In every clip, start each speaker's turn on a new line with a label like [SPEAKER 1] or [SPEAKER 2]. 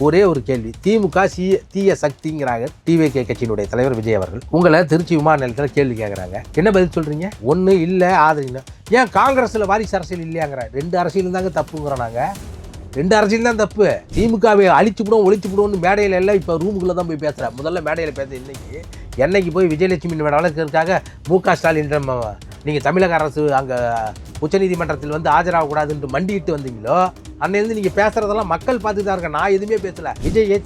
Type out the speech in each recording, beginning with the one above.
[SPEAKER 1] ஒரே ஒரு கேள்வி, திமுக தீய சக்திங்கிறாங்க டிவிகே கட்சியினுடைய தலைவர் விஜய் அவர்கள். உங்களை திருச்சி விமான நிலையத்தில் கேள்வி கேட்குறாங்க, என்ன பதில் சொல்றீங்க? ஒன்று இல்லை ஆதரிங்க. ஏன் காங்கிரஸில் வாரிசு அரசியல் இல்லையாங்கிற? 2 அரசியலும் தாங்க தப்புங்கிறோம். நாங்கள் 2 அரசியல் தான் தப்பு. திமுகவை அழிச்சுவிடும் ஒழிச்சுவிடும்னு மேடையில் எல்லாம் இப்போ ரூமுக்குள்ளே தான் போய் பேசுகிறேன். முதல்ல மேடையில் பேச என்னைக்கு போய் விஜயலட்சுமி வழக்குக்காக மு.க. ஸ்டாலின் நீங்கள் தமிழக அரசு அங்கே உச்சநீதிமன்றத்தில் வந்து ஆஜராகக்கூடாதுன்னு மண்டிட்டு வந்தீங்களோ அன்னையிலேருந்து நீங்கள் பேசுகிறதெல்லாம் மக்கள் பார்த்து தான் இருக்க. நான் எதுவுமே பேசலை. விஜயை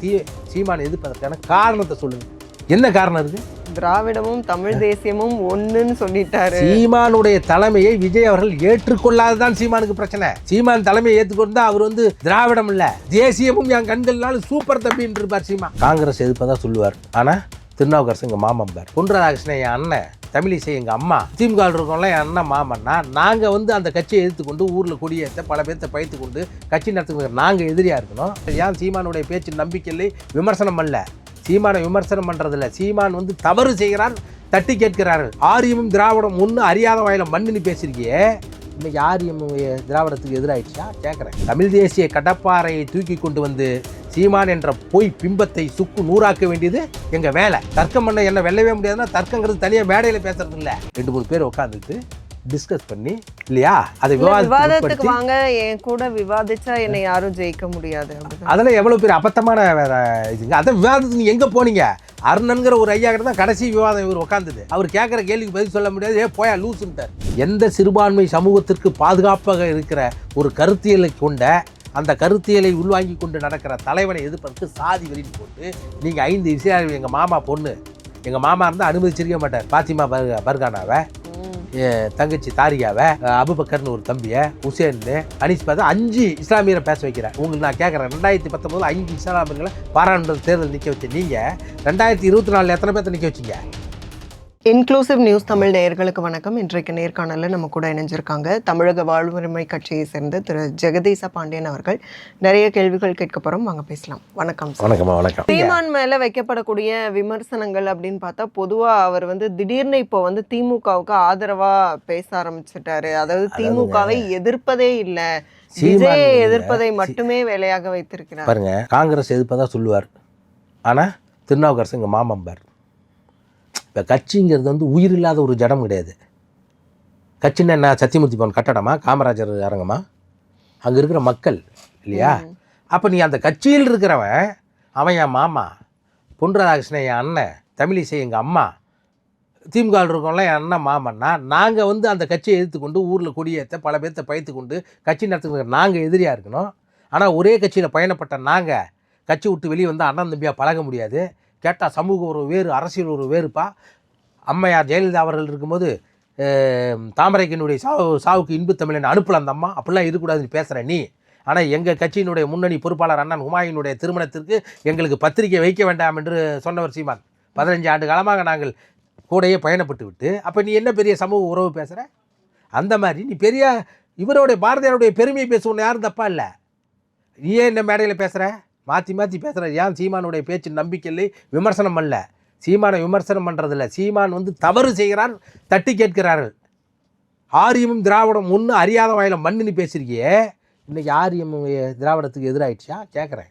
[SPEAKER 1] சீமானை எதிர்ப்பதற்கான காரணத்தை சொல்லுங்கள். என்ன காரணம் இருக்குது?
[SPEAKER 2] திராவிடமும் தமிழ் தேசியமும் ஒன்றுன்னு சொல்லிட்டாரு.
[SPEAKER 1] சீமானுடைய தலைமையை விஜய் அவர்கள் ஏற்றுக்கொள்ளாததான் சீமானுக்கு பிரச்சனை. சீமான் தலைமையை ஏற்றுக்கொண்டா அவர் வந்து திராவிடம் இல்ல தேசியமும் என் கண்கள்னாலும் சூப்பர் தம்பின்னு இருப்பார் சீமான். காங்கிரஸ் எதிர்ப்பதான் சொல்லுவார். ஆனா திருநாவுக்கரசு எங்க மாமம்பார், பொன் ராதாகிருஷ்ணன் என் அண்ணன், தமிழிசை எங்க அம்மா, திமுக இருக்கோம்ல என் அண்ணன் மாமன்னா. நாங்க வந்து அந்த கட்சியை எதிர்த்துக்கொண்டு ஊர்ல கொடியேற்ற பல பேர்த்த பயிர்த்து கொண்டு கட்சி நடத்துக்கிற நாங்க எதிரியா இருக்கணும். ஏன் சீமானுடைய பேச்சு நம்பிக்கையில்லை, விமர்சனம் அல்ல. சீமானை விமர்சனம் பண்றதில்ல. சீமான் வந்து தவறு செய்கிறார், தட்டி கேட்கிறார்கள். ஆரியமும் திராவிடம் ஒன்று அறியாத வாயில மண்ணுன்னு பேசிருக்கியே, இன்னைக்கு ஆரியம் திராவிடத்துக்கு எதிராயிடுச்சா கேட்குறேன். தமிழ் தேசிய கடப்பாறையை தூக்கி கொண்டு வந்து சீமான் என்ற பொய் பிம்பத்தை சுக்கு நூறாக்க வேண்டியது எங்க வேலை. தர்க்கம் பண்ண என்ன வெல்லவே முடியாதுன்னா தர்க்கங்கிறது தனியாக மேடையில் பேசுறது இல்லை. 2-3 பேர் உட்காந்துட்டு டிஸ்கஸ் பண்ணி இல்லையா, அதை
[SPEAKER 2] விவாதத்துக்கு வாங்க, என் கூட விவாதிச்சா என்னை யாரும் ஜெயிக்க முடியாது.
[SPEAKER 1] அதெல்லாம் எவ்வளவு பேர் அபத்தமான இதுங்க. அதை விவாதத்துக்கு எங்க போனீங்க? அருணன்கிற ஒரு ஐயா கிட்ட தான் கடைசி விவாதம் இவர் உட்காந்துது. அவர் கேட்குற கேள்விக்கு பதில் சொல்ல முடியாது. போயா லூசுன்ட்டார். எந்த சிறுபான்மை சமூகத்திற்கு பாதுகாப்பாக இருக்கிற ஒரு கருத்தியலை கொண்ட அந்த கருத்தியலை உள்வாங்கி கொண்டு நடக்கிற தலைவனை எதிர்ப்பதற்கு சாதி வரின்னு போட்டு நீங்கள் 5 விஷயம் எங்கள் மாமா பொண்ணு, எங்கள் மாமா இருந்தால் அனுமதிச்சிருக்க மாட்டார். பாத்திமா பர்கானாவை, தங்கச்சி தாரிகாவை, அபுபக்கர்னு ஒரு தம்பியை, ஹுசேன், அனீஸ் பார்த்தா 5 இஸ்லாமியரை பேச வைக்கிறேன். உங்களுக்கு நான் கேட்குறேன், 2019 5 இஸ்லாமியர்களை பாராளுமன்ற தேர்தல் நிற்க வச்சு நீங்கள் 2024 எத்தனை பேர்த்த நிற்க வச்சிங்க?
[SPEAKER 2] இன்க்ளூசிவ் நியூஸ் தமிழ் நேயர்களுக்கு வணக்கம். இன்றைக்கு நேர்காணலில் நம்ம கூட இணைஞ்சிருக்காங்க தமிழக வாழ்வுரிமை கட்சியை சேர்ந்த திரு ஜெகதீச பாண்டியன் அவர்கள். நிறைய கேள்விகள் கேட்க போகிறோம், வாங்க பேசலாம். வணக்கம்.
[SPEAKER 1] வணக்கம்.
[SPEAKER 2] சீமான் மேலே வைக்கப்படக்கூடிய விமர்சனங்கள் அப்படின்னு பார்த்தா, பொதுவாக அவர் வந்து திடீர்னு இப்போ வந்து திமுகவுக்கு ஆதரவாக பேச ஆரம்பிச்சிட்டாரு. அதாவது திமுகவை எதிர்ப்பதே இல்லை, விஜயை எதிர்ப்பதை மட்டுமே வேலையாக வைத்திருக்கிறார்.
[SPEAKER 1] பாருங்க, காங்கிரஸ் எதிர்ப்பதா சொல்லுவார். ஆனால் திருநாவுக்கரசு எங்கள் மாமம்பார். இப்போ கட்சிங்கிறது வந்து உயிர் இல்லாத ஒரு ஜடம் கிடையாது. கட்சின்னு என்ன சத்தியமூர்த்தி பவன் கட்டடமா, காமராஜர் அரங்கமா? அங்கே இருக்கிற மக்கள் இல்லையா? அப்போ நீ அந்த கட்சியில் இருக்கிறவன், அவன் என் மாமா, பொன் ராதாகிருஷ்ணன் என் அண்ணன், தமிழிசை எங்கள் அம்மா, திமுக இருக்கோம்ல என் அண்ணன் மாமன்னா, நாங்கள் வந்து அந்த கட்சியை எதிர்த்துக்கொண்டு ஊரில் கொடியேற்ற பல பேர்த்த பயிர்த்து கொண்டு கட்சி நடத்துக்கிற நாங்கள் எதிரியாக இருக்கணும். ஆனால் ஒரே கட்சியில் பயணப்பட்ட நாங்கள் கட்சி விட்டு வெளியே வந்து அண்ணன் தம்பியாக பழக முடியாது. கேட்டால் சமூக ஒரு வேறு, அரசியல் ஒரு வேறுப்பா. அம்மையார் ஜெயலலிதா அவர்கள் இருக்கும்போது தாமரைக்கினுடைய சாவுக்கு இன்பு தமிழன் அனுப்பல அந்த அம்மா, அப்படிலாம் இருக்கக்கூடாதுன்னு பேசுகிற நீ. ஆனால் எங்கள் கட்சியினுடைய முன்னணி பொறுப்பாளர் அண்ணன் ஹுமாயினுடைய திருமணத்திற்கு எங்களுக்கு பத்திரிகை வைக்க வேண்டாம் என்று சொன்னவர் சீமான். 15 ஆண்டு காலமாக நாங்கள் கூடையே பயணப்பட்டு விட்டு, அப்போ நீ என்ன பெரிய சமூக உறவு பேசுகிற? அந்த மாதிரி நீ பெரிய இவருடைய பாரதியாருடைய பெருமையை பேசுவோன்னு யாரும் தப்பா இல்லை. நீ ஏன் என்ன மேடையில் பேசுகிற? மாற்றி பேசுகிற. ஏன் சீமானுடைய பேச்சு நம்பிக்கை இல்லை, விமர்சனம் அல்ல. சீமானை விமர்சனம் பண்ணுறதில்ல. சீமான் வந்து தவறு செய்கிறார், தட்டி கேட்கிறார்கள். ஆரியமும் திராவிடம் ஒன்று அறியாத வாயில மண்ணுன்னு பேசியிருக்கியே, இன்றைக்கி ஆரியம் திராவிடத்துக்கு எதிராயிடுச்சா கேட்குறேன்.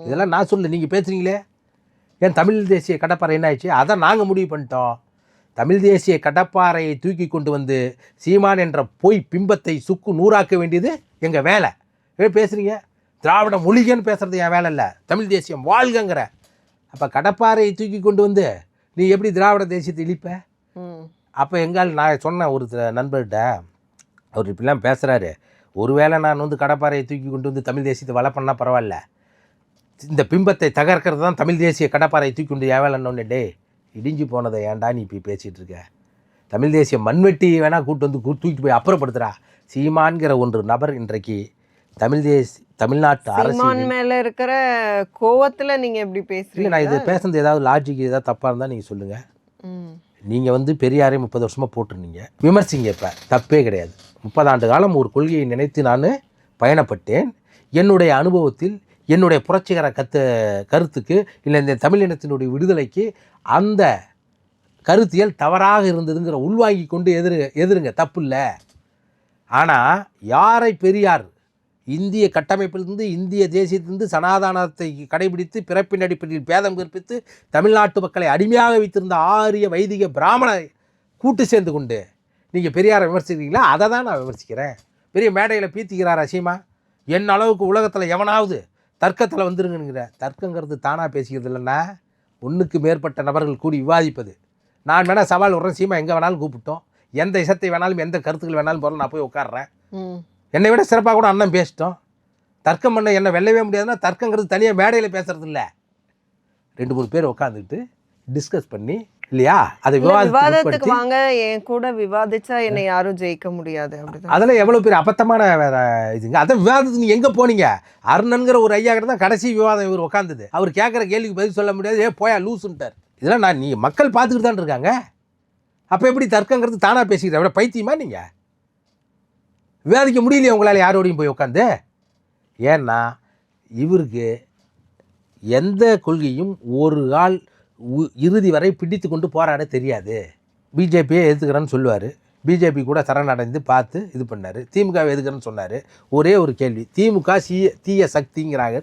[SPEAKER 1] இதெல்லாம் நான் சொல்ல, நீங்கள் பேசுகிறீங்களே. ஏன் தமிழ் தேசிய கடப்பாறை என்ன ஆயிடுச்சு? அதை நாங்கள் முடிவு பண்ணிட்டோம். தமிழ் தேசிய கடப்பாறையை தூக்கி கொண்டு வந்து சீமான் என்ற பொய் பிம்பத்தை சுக்கு நூறாக்க வேண்டியது எங்கள் வேலை. பேசுகிறீங்க திராவிடம் ஒழிகன்னு பேசுகிறது என் வேலை இல்லை, தமிழ் தேசியம் வாழ்கங்கிற. அப்போ கடப்பாறையை தூக்கி கொண்டு வந்து நீ எப்படி திராவிட தேசியத்தை இழிப்ப? அப்போ எங்கால் நான் சொன்னேன் ஒரு நண்பர்கிட்ட, அவர் இப்படிலாம் பேசுகிறாரு, ஒருவேளை நான் வந்து கடப்பாறையை தூக்கி கொண்டு வந்து தமிழ் தேசியத்தை வளர்ப்பண்ணா பரவாயில்ல, இந்த பிம்பத்தை தகர்க்கிறது தான் தமிழ் தேசிய கடப்பாறையை தூக்கி கொண்டு என் வேலைன்னு. டே, இடிஞ்சு போனதை ஏன்டா நீ இப்போ பேசிகிட்டு இருக்க? தமிழ் தேசிய மண்வெட்டி வேணால் கூட்டு வந்து தூக்கிட்டு போய் அப்புறப்படுத்துகிறா. சீமான்கிற ஒன்று நபர் இன்றைக்கு தமிழ்நாட்டு அரசியல்
[SPEAKER 2] மேல இருக்கிற கோவத்துல நீங்க எப்படி பேசுறீங்க?
[SPEAKER 1] நான் இது பேசுறது ஏதாவது லாஜிக் ஏதாவது தப்பா இருந்தா நீங்க சொல்லுங்க. நீங்க வந்து பெரியாரை 30 வருஷமா போட்டுருந்தீங்க, விமர்சிங்க. இப்ப தப்பே கிடையாது. 30 ஆண்டு காலம் ஒரு கொள்கையை நினைத்து நான் பயணப்பட்டேன். என்னுடைய அனுபவத்தில் என்னுடைய புரட்சிகர கருத்துக்கு இல்லை இந்த தமிழினத்தினுடைய விடுதலைக்கு அந்த கருத்தியல் தவறாக இருந்ததுங்கிற உள்வாங்கி கொண்டு எதிருங்க, தப்பு இல்லை. ஆனால் யாரை பெரியார், இந்திய கட்டமைப்பிலிருந்து இந்திய தேசியத்திலிருந்து சனாதானத்தை கடைபிடித்து பிறப்பின் அடிப்படையில் பேதம் கற்பித்து தமிழ்நாட்டு மக்களை அடிமையாக வைத்திருந்த ஆரிய வைதிக பிராமணரை கூட்டு சேர்ந்து கொண்டு நீங்கள் பெரியாரை விமர்சிக்கிறீங்களா? அதை தான் நான் விமர்சிக்கிறேன். பெரிய மேடையில் பீத்திக்கிறார் அசீமா. என் அளவுக்கு உலகத்தில் எவனாவது தர்க்கத்தில் வந்துருங்கிற. தர்க்கங்கிறது தானாக பேசிக்கிறது இல்லைன்னா ஒன்றுக்கு மேற்பட்ட நபர்கள் கூடி விவாதிப்பது. நான் வேணால் சவால் விட்றேன், சீமா எங்கே வேணாலும் கூப்பிட்டோம், எந்த இசத்தை வேணாலும் எந்த கருத்துக்கள் வேணாலும் போகிறோம், நான் போய் உட்காடுறேன். என்னை விட சிறப்பாக கூட அண்ணன் பேசிட்டோம். தர்க்கம் பண்ண என்ன வெல்லவே முடியாதுன்னா தர்க்கங்கிறது தனியாக மேடையில் பேசுறது இல்லை. 2-3 பேர் உட்காந்துக்கிட்டு டிஸ்கஸ் பண்ணி இல்லையா, அதை
[SPEAKER 2] விவாதத்துக்கு வாங்க, என் கூட விவாதிச்சா என்னை யாரும் ஜெயிக்க முடியாது.
[SPEAKER 1] அதெல்லாம் எவ்வளோ பேர் அபத்தமான வேற இதுங்க. அதை விவாதத்துக்கு நீங்கள் எங்கே போனீங்க? அருணன்கிற ஒரு ஐயா கிட்ட தான் கடைசி விவாதம் இவர் உட்காந்துது. அவர் கேட்குற கேள்விக்கு பதில் சொல்ல முடியாது, போயா லூசுன்ட்டார். இதெல்லாம் நீங்கள் மக்கள் பார்த்துக்கிட்டு தான் இருக்காங்க. அப்போ எப்படி தர்க்கங்கிறது தானாக பேசிக்கிற விட பைத்தியமா நீங்கள்? விவாதிக்க முடியலையே உங்களால் யாரோடையும் போய் உட்காந்து. ஏன்னா இவருக்கு எந்த கொள்கையும் ஒரு ஆள் இறுதி வரை பிடித்து கொண்டு போராட தெரியாது. பிஜேபியை எதிர்க்கிறேன்னு சொல்லுவார், பிஜேபி கூட சரணடைந்து பார்த்து இது பண்ணார். திமுகவை எதுக்குறேன்னு சொன்னார். ஒரே ஒரு கேள்வி, திமுக தீய சக்திங்கிறாங்க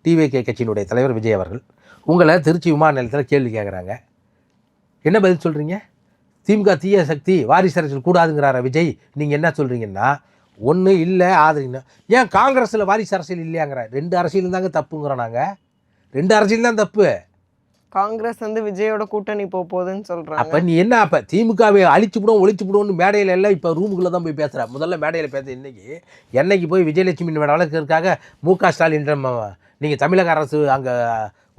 [SPEAKER 1] டிவிகே கட்சியினுடைய தலைவர் விஜய் அவர்கள். உங்களை திருச்சி விமான நிலையத்தில் கேள்வி கேட்குறாங்க, என்ன பதில் சொல்கிறீங்க? திமுக தீய சக்தி, வாரிசு அரசியல் கூடாதுங்கிறார விஜய், நீங்கள் என்ன சொல்கிறீங்கன்னா ஒன்று இல்லை ஆதரிங்க. ஏன் காங்கிரஸில் வாரிசு அரசியல் இல்லையாங்கிற? 2 அரசியல் தாங்க தப்புங்கிறோம் நாங்கள். 2 அரசியல் தான் தப்பு.
[SPEAKER 2] காங்கிரஸ் வந்து விஜயோட கூட்டணி போகுதுன்னு சொல்கிறாங்க.
[SPEAKER 1] அப்போ நீ என்ன, அப்போ திமுகவை அழிச்சுவிடும் ஒழிச்சுவிடும்னு மேடையில் எல்லாம் இப்போ ரூமுக்குள்ளே தான் போய் பேசுகிற. முதல்ல மேடையில் பேச என்னைக்கு போய் விஜயலட்சுமி வழக்கிற்காக மு.க. ஸ்டாலின் நீங்கள் தமிழக அரசு அங்கே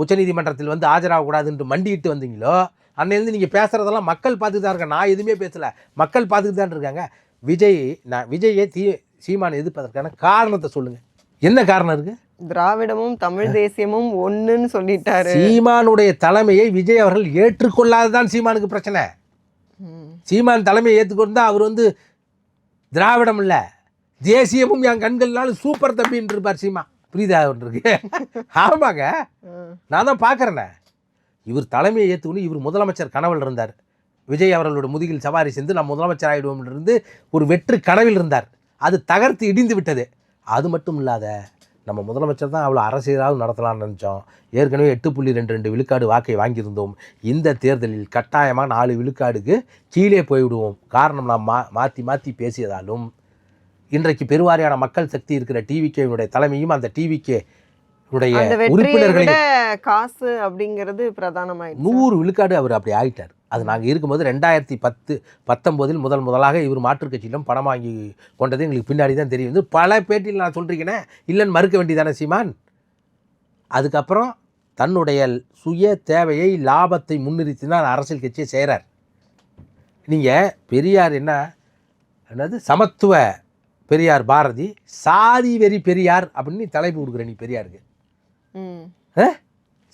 [SPEAKER 1] உச்சநீதிமன்றத்தில் வந்து ஆஜராகக்கூடாதுன்ட்டு மண்டிட்டு வந்தீங்களோ அன்னையிலேருந்து நீங்கள் பேசுகிறதெல்லாம் மக்கள் பார்த்துட்டு தான் இருக்காங்க. நான் எதுவுமே பேசலை, மக்கள் பார்த்துட்டு தான் இருக்காங்க. விஜயை சீமான் எதிர்ப்பதற்கான காரணத்தை சொல்லுங்கள். என்ன காரணம் இருக்குது?
[SPEAKER 2] திராவிடமும் தமிழ் தேசியமும் ஒன்றுன்னு சொல்லிட்டாரு.
[SPEAKER 1] சீமானுடைய தலைமையை விஜய் அவர்கள் ஏற்றுக்கொள்ளாததான் சீமானுக்கு பிரச்சனை. சீமான் தலைமையை ஏற்றுக்கொண்டா அவர் வந்து திராவிடம் இல்லை தேசியமும் என் கண்கள்னாலும் சூப்பர் தம்பின்னு இருப்பார் சீமா. புரியுதா இருக்கு? ஆமாங்க, நான் தான் பார்க்குறேனே. இவர் தலைமையை ஏற்றுக்கொண்டு இவர் முதலமைச்சர் கனவில் இருந்தார். விஜய் அவர்களோட முதுகில் சவாரி சென்று நான் முதலமைச்சர் ஆகிடுவோம் இருந்து ஒரு வெற்று கனவில் இருந்தார். அது தகர்த்து இடிந்து விட்டது. அது மட்டும் இல்லாத நம்ம முதலமைச்சர் தான் அவ்வளோ அரசியலாக நடத்தலாம்னு நினச்சோம். ஏற்கனவே 8.22 விழுக்காடு வாக்கை வாங்கியிருந்தோம். இந்த தேர்தலில் கட்டாயமாக 4 விழுக்காடுக்கு கீழே போய்விடுவோம். காரணம் நாம் மாற்றி மாற்றி பேசியதாலும் இன்றைக்கு பெருவாரியான மக்கள் சக்தி இருக்கிற டிவிகேனுடைய தலைமையும் அந்த டிவிகே உறுப்பினர்களையும்
[SPEAKER 2] காசு அப்படிங்கிறது பிரதானமாயிடுச்சு.
[SPEAKER 1] 100 விழுக்காடு அவர் அப்படி ஆகிட்டார். அது நாங்கள் இருக்கும்போது 2019 முதலாக இவர் மாற்றுக் கட்சியிலும் பணம் வாங்கி கொண்டது எங்களுக்கு பின்னாடி தான் தெரியும். பல பேட்டியில் நான் சொல்கிறீங்கன்னே இல்லைன்னு மறுக்க வேண்டியதானே சீமான். அதுக்கப்புறம் தன்னுடைய சுய தேவையை லாபத்தை முன்னிறுத்தி தான் அரசியல் கட்சியை செய்கிறார். நீங்கள் பெரியார் என்னது சமத்துவ பெரியார் பாரதி, சாதி வெறி பெரியார் அப்படின்னு தலைப்பு கொடுக்குற நீ பெரியாருக்கு.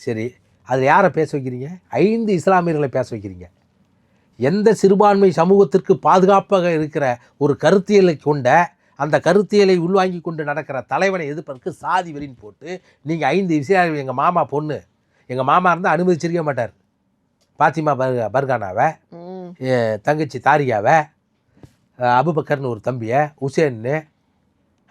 [SPEAKER 1] சரி, அதில் யாரை பேச வைக்கிறீங்க? 5 இஸ்லாமியர்களை பேச வைக்கிறீங்க. எந்த சிறுபான்மை சமூகத்திற்கு பாதுகாப்பாக இருக்கிற ஒரு கருத்தியலை கொண்ட அந்த கருத்தியலை உள்வாங்கி கொண்டு நடக்கிற தலைவனை எதிர்ப்பதற்கு சாதி வெறின்னு போட்டு நீங்கள் 5 இஸ்லாமியர், எங்கள் மாமா பொண்ணு, எங்கள் மாமா இருந்தால் அனுமதிச்சிருக்க மாட்டார். பாத்திமா பர்கானாவை, தங்கச்சி தாரியாவை, அபுபக்கர்னு ஒரு தம்பியை, உசேன்னு,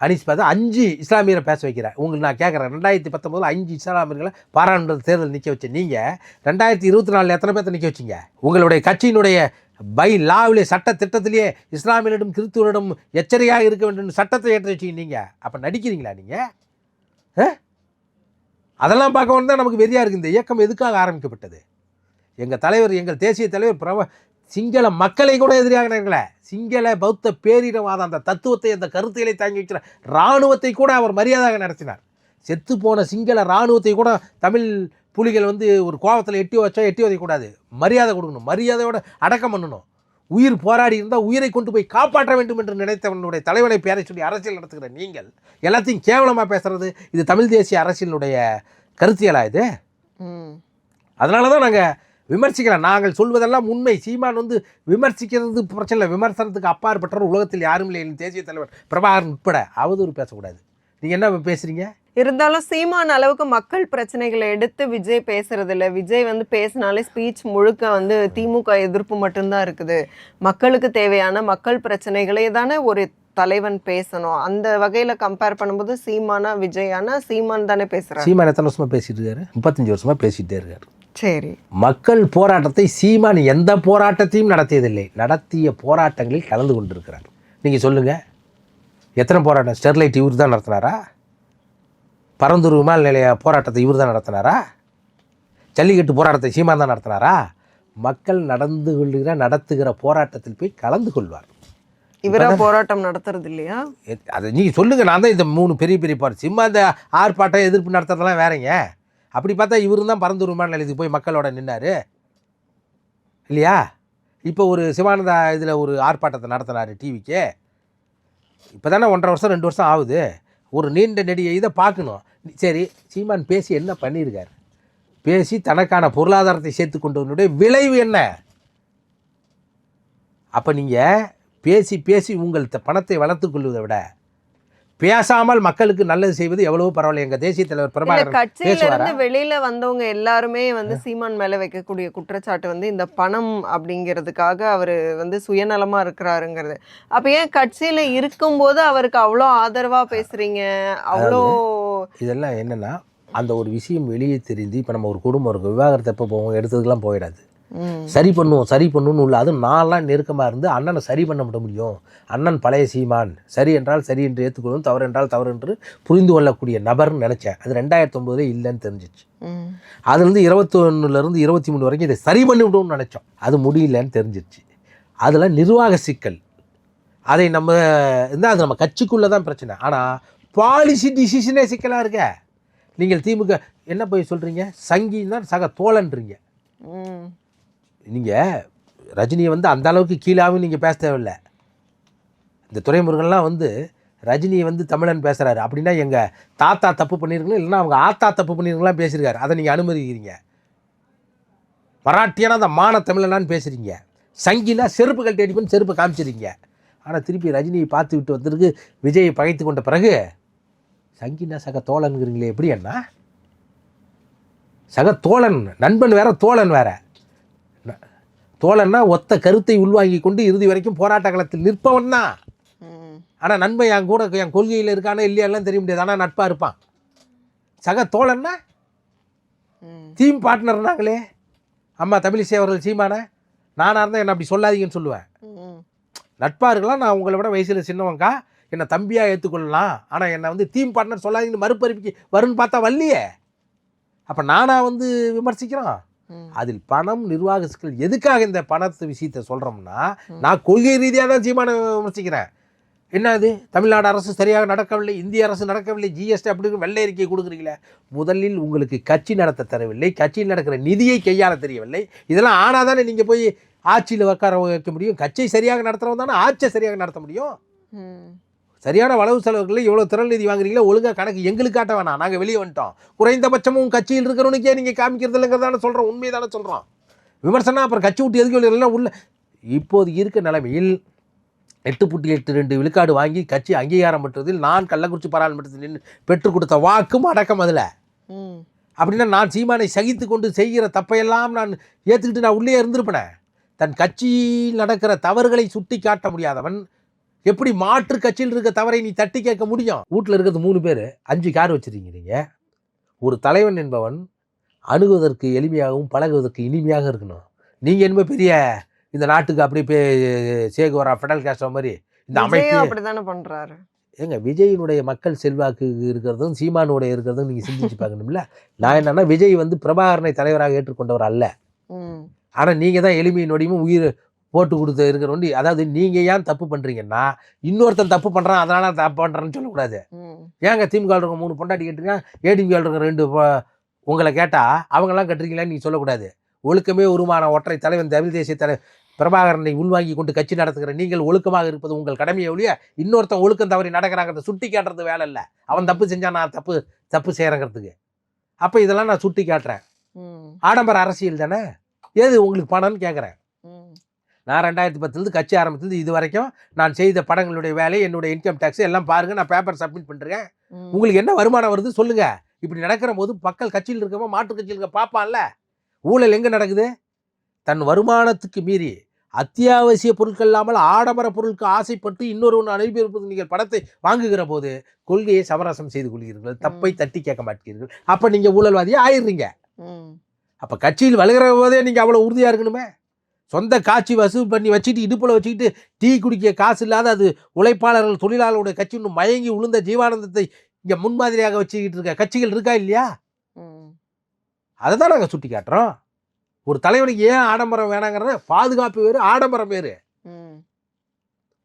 [SPEAKER 1] அனீஸ் பார்த்தா 5 இஸ்லாமியரை பேச வைக்கிறேன். உங்களுக்கு நான் கேட்குறேன், 2019 5 இஸ்லாமியர்களை பாராளுமன்ற தேர்தல் நிற்க வச்ச நீங்கள் 2024 எத்தனை பேர்த்த நிற்க வச்சிங்க? உங்களுடைய கட்சியினுடைய லாவிலே சட்ட திட்டத்திலேயே இஸ்லாமியரிடம் கிறிஸ்துவரிடம் எச்சரிக்கையாக இருக்க வேண்டும் சட்டத்தை ஏற்ற வச்சிங்க. நீங்கள் அப்போ நடிக்கிறீங்களா? நீங்கள் அதெல்லாம் பார்க்க வந்து தான் நமக்கு வெறியாக இருக்குது. இந்த இயக்கம் எதுக்காக ஆரம்பிக்கப்பட்டது? எங்கள் தலைவர், எங்கள் தேசிய தலைவர் சிங்கள மக்களை கூட எதிராக சிங்கள பௌத்த பேரினவாத அந்த தத்துவத்தை, அந்த கருத்தியலை தாங்கி வைக்கிற இராணுவத்தை கூட அவர் மரியாதையாக நடத்தினார். செத்து போன சிங்கள இராணுவத்தை கூட தமிழ் புலிகள் வந்து ஒரு கோபத்தில் எட்டி வைக்கக்கூடாது, மரியாதை கொடுக்கணும், மரியாதையோடு அடக்கம் பண்ணணும். உயிர் போராடி இருந்தால் உயிரை கொண்டு போய் காப்பாற்ற வேண்டும் என்று நினைத்தவனுடைய தலைவனை பேரை சொல்லி அரசியல் நடத்துகிற நீங்கள் எல்லாத்தையும் கேவலமாக பேசுகிறது. இது தமிழ் தேசிய அரசியலுடைய கருத்தியலா இது? அதனால தான் நாங்கள் விமர்சிக்கலாம். நாங்கள் சொல்வதெல்லாம் உண்மை. சீமான் வந்து விமர்சிக்கிறது பிரச்சனை இல்லை, விமர்சனத்துக்கு அப்பாற்பட்டவர் உலகத்தில் யாரும் இல்லை. தேசிய தலைவர் பிரபாகரன் உட்பட அவதூறு பேசக்கூடாது. நீங்கள் என்ன பேசுகிறீங்க?
[SPEAKER 2] இருந்தாலும் சீமான் அளவுக்கு மக்கள் பிரச்சனைகளை எடுத்து விஜய் பேசுறது இல்லை. விஜய் வந்து பேசினாலே ஸ்பீச் முழுக்க வந்து திமுக எதிர்ப்பு மட்டும்தான் இருக்குது. மக்களுக்கு தேவையான மக்கள் பிரச்சனைகளே தானே ஒரு தலைவன் பேசணும். அந்த வகையில கம்பேர் பண்ணும்போது சீமானா விஜயானா சீமான் தானே பேசுறாரு.
[SPEAKER 1] சீமான் எத்தனை வருஷமா பேசிட்டு இருக்காரு? 35 வருஷமா பேசிட்டே இருக்காரு.
[SPEAKER 2] சரி,
[SPEAKER 1] மக்கள் போராட்டத்தை சீமான் எந்த போராட்டத்தையும் நடத்தியதில்லை, நடத்திய போராட்டங்களில் கலந்து கொண்டிருக்கிறார். நீங்கள் சொல்லுங்கள், எத்தனை போராட்டம்? ஸ்டெர்லைட் இவர் தான் நடத்தினாரா? பரந்தூர் விமான நிலைய போராட்டத்தை இவர் தான் நடத்தினாரா? ஜல்லிக்கட்டு போராட்டத்தை சீமான் தான் நடத்தினாரா? மக்கள் நடத்துகிற போராட்டத்தில் போய் கலந்து கொள்வார்.
[SPEAKER 2] இவரா போராட்டம் நடத்துறது இல்லையா?
[SPEAKER 1] அதை நீங்கள் சொல்லுங்கள். நான் தான் இந்த 3 பெரிய போராட்டம், சும்மா இந்த ஆர்ப்பாட்டம் எதிர்ப்பு நடத்துறதெல்லாம் வேறங்க. அப்படி பார்த்தா இவரு தான் பரந்தூர் விமான நிலையத்துக்கு போய் மக்களோட நின்னார் இல்லையா? இப்போ ஒரு சிவானந்தா இதில் ஒரு ஆர்ப்பாட்டத்தை நடத்தினார் டிவிக்கு. இப்போ தானே 1.5 வருஷம் 2 வருஷம் ஆகுது. ஒரு நீண்ட நெடிய இதை பார்க்கணும். சரி, சீமான் பேசி என்ன பண்ணியிருக்கார்? பேசி தனக்கான பொருளாதாரத்தை சேர்த்து கொண்டவனுடைய விளைவு என்ன? அப்போ நீங்கள் பேசி பேசி உங்கள் பணத்தை வளர்த்து கொள்வதை விட பேசாமல் மக்களுக்கு நல்லது செய்வது எவ்வளவோ பரவாயில்ல. எங்க தேசிய தலைவர் பிரபாகரன்
[SPEAKER 2] கட்சியில இருந்து வெளியில வந்தவங்க எல்லாருமே வந்து சீமான் மேல வைக்கக்கூடிய குற்றச்சாட்டு வந்து இந்த பணம் அப்படிங்கிறதுக்காக அவரு வந்து சுயநலமா இருக்கிறாருங்கிறது. அப்ப ஏன் கட்சியில இருக்கும்போது அவருக்கு அவ்வளோ ஆதரவா பேசுறீங்க? அவ்வளோ
[SPEAKER 1] இதெல்லாம் என்னன்னா, அந்த ஒரு விஷயம் வெளியே தெரிஞ்சு இப்போ நம்ம ஒரு குடும்பம் இருக்கு, விவாகரத்து எப்போ போவோம், எடுத்ததுக்கெல்லாம் போயிடாது. சரி பண்ணுன்னு உள்ள, அதுவும் நான்லாம் நெருக்கமாக இருந்து அண்ணனை சரி பண்ண முடியும். அண்ணன் பழைய சீமான், சரி என்றால் சரி என்று ஏற்றுக்கொள்ளும், தவறு என்றால் தவறு என்று புரிந்து கொள்ளக்கூடிய நபர்னு நினச்சேன். அது 2009 இல்லைன்னு தெரிஞ்சிச்சு. அதுலேருந்து 21லேருந்து 23 வரைக்கும் இதை சரி பண்ணி விடுவோம்னு நினச்சோம். அது முடியலன்னு தெரிஞ்சிருச்சு. அதில் நிர்வாக சிக்கல், அதை நம்ம இருந்தால் அது நம்ம கட்சிக்குள்ளே தான் பிரச்சனை. ஆனால் பாலிசி டிசிஷனே சிக்கலாக இருக்க. நீங்கள் திமுக என்ன போய் சொல்கிறீங்க? சங்கின்னா சக தோழன்றீங்க. நீங்கள் ரஜினியை வந்து அந்த அளவுக்கு கீழாகவும் நீங்கள் பேச தேவையில்லை. இந்த துரைமுருகன்லாம் வந்து ரஜினியை வந்து தமிழன் பேசுகிறாரு அப்படின்னா எங்கள் தாத்தா தப்பு பண்ணியிருக்கணும், இல்லைன்னா அவங்க ஆத்தா தப்பு பண்ணியிருக்கலாம் பேசியிருக்காரு. அதை நீங்கள் அனுமதிக்கிறீங்க. மராட்டியானா அந்த மான தமிழனான்னு பேசுகிறீங்க. சங்கினா செருப்பு கழட்டி அடிப்புன்னு செருப்பு காமிச்சிருங்க. ஆனால் திருப்பி ரஜினியை பார்த்து விட்டு வந்ததுக்கு விஜயை பகைத்து கொண்ட பிறகு சங்கினா சக தோழனுங்கிறீங்களே, எப்படி என்ன? சக தோழன், நண்பன் வேற தோழன் வேற. தோழன்னா ஒத்த கருத்தை உள்வாங்கி கொண்டு இறுதி வரைக்கும் போராட்ட களத்தில் நிற்பவன் தான். ஆனால் நண்பன் என் கூட என் கொள்கையில் இருக்கானே இல்லையாலாம் தெரிய முடியாது, ஆனால் நட்பாக இருப்பான். சக தோழன்னா டீம் பார்ட்னர்னாங்களே அம்மா தமிழிசை அவர்கள் சீமான. நானாக இருந்தால் என்ன அப்படி சொல்லாதீங்கன்னு சொல்லுவேன். நட்பாக இருக்கலாம், நான் உங்களை விட வயசில் சின்னவங்கக்கா, என்னை தம்பியாக ஏற்றுக்கொள்ளலாம், ஆனால் என்னை வந்து டீம் பார்ட்னர் சொல்லாதீங்கன்னு மறுபறிப்புக்கு வரும்னு பார்த்தா வரலையே. அப்போ நானாக வந்து விமர்சிக்கிறோம். அதில் பணம், நிர்வாக சிக்கல். எதுக்காக இந்த பணத்து விஷயத்தை சொல்கிறோம்னா, நான் கொள்கை ரீதியாக தான் சீமான விமர்சிக்கிறேன். என்னது, தமிழ்நாடு அரசு சரியாக நடக்கவில்லை, இந்திய அரசு நடக்கவில்லை, ஜிஎஸ்டி அப்படி வெள்ளை அறிக்கை கொடுக்குறீங்களே. முதலில் உங்களுக்கு கட்சி நடத்த தரவில்லை, கட்சியில் நடக்கிற நிதியை கையாள தெரியவில்லை. இதெல்லாம் ஆனால் தானே நீங்கள் போய் ஆட்சியில் உட்கார வைக்க முடியும். கட்சியை சரியாக நடத்துகிறவங்க தானே ஆட்சியை சரியாக நடத்த முடியும். சரியான வளவு செலவுகளை எவ்வளோ திரள் நிதி வாங்குறீங்களோ ஒழுங்காக கணக்கு எங்களுக்கு காட்ட வேணாம், நாங்கள் வெளியே வந்துட்டோம். குறைந்தபட்சமும் கட்சியில் இருக்கிறவனுக்கே நீங்கள் காமிக்கிறது இல்லைங்கிறதான சொல்கிறோம், உண்மை தானே சொல்கிறோம். விமர்சனம் அப்புறம் கட்சி விட்டு எதுக்கு வெளியே உள்ள. இப்போது இருக்க நிலைமையில் 8.82 விழுக்காடு வாங்கி கட்சி அங்கீகாரம் பெற்றதில் நான் கள்ளக்குறிச்சி பாராளுமன்றத்தில் நின்று பெற்றுக் கொடுத்த வாக்கும் அடக்கம். அதில் அப்படின்னா நான் சீமானை சகித்து கொண்டு செய்கிற தப்பையெல்லாம் நான் ஏற்றுக்கிட்டு நான் உள்ளே இருந்திருப்பேன். தன் கட்சியில் நடக்கிற தவறுகளை சுட்டி காட்ட முடியாதவன் எப்படி மாற்று கட்சியில் இருக்க தவறை நீ தட்டி கேட்க முடியும்? வீட்டில் இருக்கிறது 3 பேர், 5 கார் வச்சுருக்கீங்க நீங்கள். ஒரு தலைவன் என்பவன் அணுகுவதற்கு எளிமையாகவும் பழகுவதற்கு இனிமையாக இருக்கணும். நீங்கள் என்ன பெரிய இந்த நாட்டுக்கு அப்படியே சேகுவரா ஃபெடல் கேஸ்ட்ரோ மாதிரி இந்த அமைப்பு
[SPEAKER 2] அப்படித்தானே பண்ணுறாரு.
[SPEAKER 1] ஏங்க, விஜயினுடைய மக்கள் செல்வாக்கு இருக்கிறதும் சீமானுடைய இருக்கிறதும் நீங்கள் சிந்திச்சு பார்க்கணும்ல. நான் என்னன்னா, விஜய் வந்து பிரபாகரனை தலைவராக ஏற்றுக்கொண்டவர் அல்ல. ஆனால் நீங்கள் தான் எளிமையின் நொடியும் உயிர் போட்டு கொடுத்து இருக்கிறோண்டி. அதாவது நீங்கள் ஏன் தப்பு பண்ணுறீங்கன்னா, இன்னொருத்தன் தப்பு பண்ணுறான் அதனால தப்பு பண்ணுறேன்னு சொல்லக்கூடாது. ஏங்க திமுக இருக்கவங்க 3 பொண்டாட்டி கேட்டுருங்க, ஏடிஎம்கே இருக்க 2 உங்களை கேட்டால் அவங்கெல்லாம் கட்டுறீங்களான்னு நீங்கள் சொல்லக்கூடாது. ஒழுக்கமே உருமான ஒற்றை தலைவன் தமிழ் தேசிய தலைவர் பிரபாகரனை உள்வாங்கி கொண்டு கட்சி நடத்துகிற நீங்கள் ஒழுக்கமாக இருப்பது உங்கள் கடமையை ஒழிய இன்னொருத்தன் ஒழுக்கம் தவறி நடக்கிறாங்கிறத சுட்டி காட்டுறது வேலை இல்லை. அவன் தப்பு செஞ்சான், நான் தப்பு செய்கிறங்கிறதுக்கு. அப்போ இதெல்லாம் நான் சுட்டி காட்டுறேன். ஆடம்பர அரசியல் தானே. ஏது உங்களுக்கு பணம்னு கேட்குறேன். நான் 2010 கட்சி ஆரம்பித்தது இது வரைக்கும் நான் செய்த படங்களுடைய வேலை, என்னுடைய இன்கம் டேக்ஸ் எல்லாம் பாருங்கள், நான் பேப்பர் சப்மிட் பண்ணுறேன். உங்களுக்கு என்ன வருமானம் வருது சொல்லுங்கள். இப்படி நடக்கிற போது மக்கள் கட்சியில் இருக்கவோ மாற்று கட்சியில் இருக்க பார்ப்பான்ல. ஊழல் எங்கே நடக்குது? தன் வருமானத்துக்கு மீறி அத்தியாவசிய பொருட்கள் இல்லாமல் ஆடம்பர பொருளுக்கு ஆசைப்பட்டு இன்னொரு அனுப்பியிருப்பது நீங்கள் படத்தை வாங்குகிற போது கொள்கையை சமரசம் செய்து கொள்கிறீர்கள், தப்பை தட்டி கேட்க மாட்டீர்கள். அப்போ நீங்கள் ஊழல்வாதியே ஆயிடுறீங்க. அப்போ கட்சியில் வளர்கிற போதே நீங்கள் அவ்வளோ உறுதியாக இருக்கணுமே. சொந்த காட்சி வசூல் பண்ணி வச்சுட்டு இடுப்பில் வச்சுக்கிட்டு டீ குடிக்க காசு இல்லாத அது உழைப்பாளர்கள் தொழிலாளர்களுடைய கட்சி இன்னும் மயங்கி உளுந்த ஜீவானந்தத்தை இங்கே முன்மாதிரியாக வச்சுக்கிட்டு இருக்க கட்சிகள் இருக்கா இல்லையா? அதை தான் நாங்கள் சுட்டி காட்டுறோம். ஒரு தலைவனுக்கு ஏன் ஆடம்பரம் வேணாங்கிறத பாதுகாப்பு வேறு ஆடம்பரம் வேறு.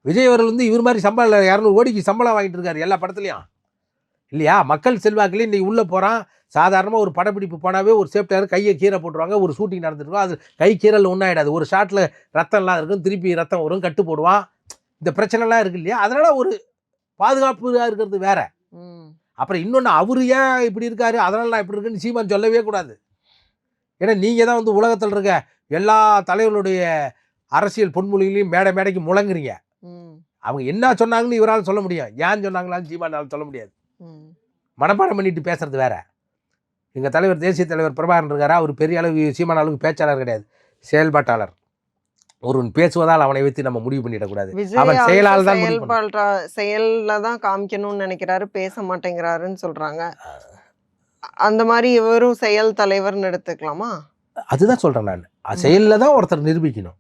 [SPEAKER 1] விஜய் அவர்கள் வந்து இவர் மாதிரி சம்பளம் 200 கோடிக்கு சம்பளம் வாங்கிட்டு இருக்காரு எல்லா படத்துலையும் இல்லையா? மக்கள் செல்வாக்கிலே இன்னைக்கு உள்ளே போகிறான். சாதாரணமாக ஒரு படப்பிடிப்பு போனாவே ஒரு சேஃப்டியாக கையை கீரை போட்டுருவாங்க. ஒரு ஷூட்டிங் நடந்துருக்கோம், அது கை கீரல் ஒன்றாயிடாது. ஒரு ஷாட்டில் ரத்தம்லாம் இருக்கும், திருப்பி ரத்தம் வரும், கட்டு போடுவான். இந்த பிரச்சனைலாம் இருக்கு இல்லையா? அதனால் ஒரு பாதுகாப்பு இருக்கிறது வேற. அப்புறம் இன்னொன்று, அவரு ஏன் இப்படி இருக்காரு அதனால நான் இப்படி இருக்குன்னு சீமான் சொல்லவே கூடாது. ஏன்னா நீங்கள் தான் வந்து உலகத்தில் இருக்க எல்லா தலைவர்களுடைய அரசியல் பொன்மொழிகளையும் மேடைக்கு முழங்குறீங்க. அவங்க என்ன சொன்னாங்கன்னு இவரால் சொல்ல முடியும், ஏன் சொன்னாங்களான்னு சீமானால் சொல்ல முடியாது. மனப்பாடம் பண்ணிட்டு பேசுறது வேற. எங்கள் தலைவர் தேசிய தலைவர் பிரபாகரன் இருக்காரா, அவர் பெரிய அளவு சீமான அளவுக்கு பேச்சாளர் கிடையாது, செயல்பாட்டாளர். ஒருவன் பேசுவதால் அவனை வைத்து நம்ம முடிவு பண்ணிடக்கூடாது. அவன் செயலால் தான்
[SPEAKER 2] செயல்ல தான் காமிக்கணும்னு நினைக்கிறாரு, பேச மாட்டேங்கிறாருன்னு சொல்றாங்க. அந்த மாதிரி இவரும் செயல் தலைவர்னு எடுத்துக்கலாமா? அதுதான்
[SPEAKER 1] சொல்றேன் நான், செயலில் தான் ஒருத்தர் நிரூபிக்கணும்.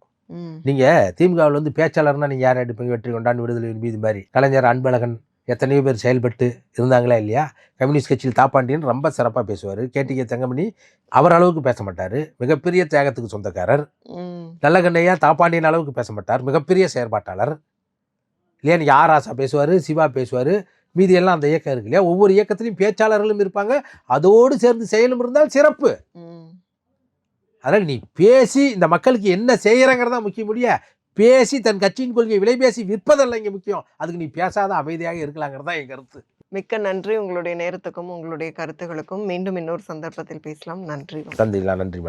[SPEAKER 1] நீங்க திமுகவில் வந்து பேச்சாளர்னா நீங்க யாரை எடுப்பீங்க? வெற்றி கொண்டான், விடுதலை மீது மாதிரி கலைஞர், அன்பழகன், எத்தனையோ பேர் செயல்பட்டு இருந்தாங்களா இல்லையா? கம்யூனிஸ்ட் கட்சியில் தாப்பாண்டின்னு ரொம்ப சிறப்பாக பேசுவார். கேடிகே தங்கமணி அவர் அளவுக்கு பேச மாட்டார், மிகப்பெரிய தியாகத்துக்கு சொந்தக்காரர். நல்லகண்ணையா தாப்பாண்டியன் அளவுக்கு பேச மாட்டார், மிகப்பெரிய செயற்பாட்டாளர் இல்லையா? நீ ஆராசா பேசுவார், சிவா பேசுவார், மீதி எல்லாம் அந்த இயக்கம் இருக்கு இல்லையா? ஒவ்வொரு இயக்கத்திலையும் பேச்சாளர்களும் இருப்பாங்க, அதோடு சேர்ந்து செயலும் இருந்தால் சிறப்பு. அதனால் நீ பேசி இந்த மக்களுக்கு என்ன செய்யறங்கிறதா முக்கியம். முடிய பேசி தன் கட்சியின் கொள்கையை விலை பேசி விற்பதல்ல இங்கே முக்கியம். அதுக்கு நீ பேசாத அமைதியாக இருக்கலாங்கிறதா என் கருத்து.
[SPEAKER 2] மிக்க நன்றி உங்களுடைய நேரத்துக்கும் உங்களுடைய கருத்துகளுக்கும். மீண்டும் இன்னொரு சந்தர்ப்பத்தில் பேசலாம். நன்றி.
[SPEAKER 1] சந்திக்கலாம். நன்றி.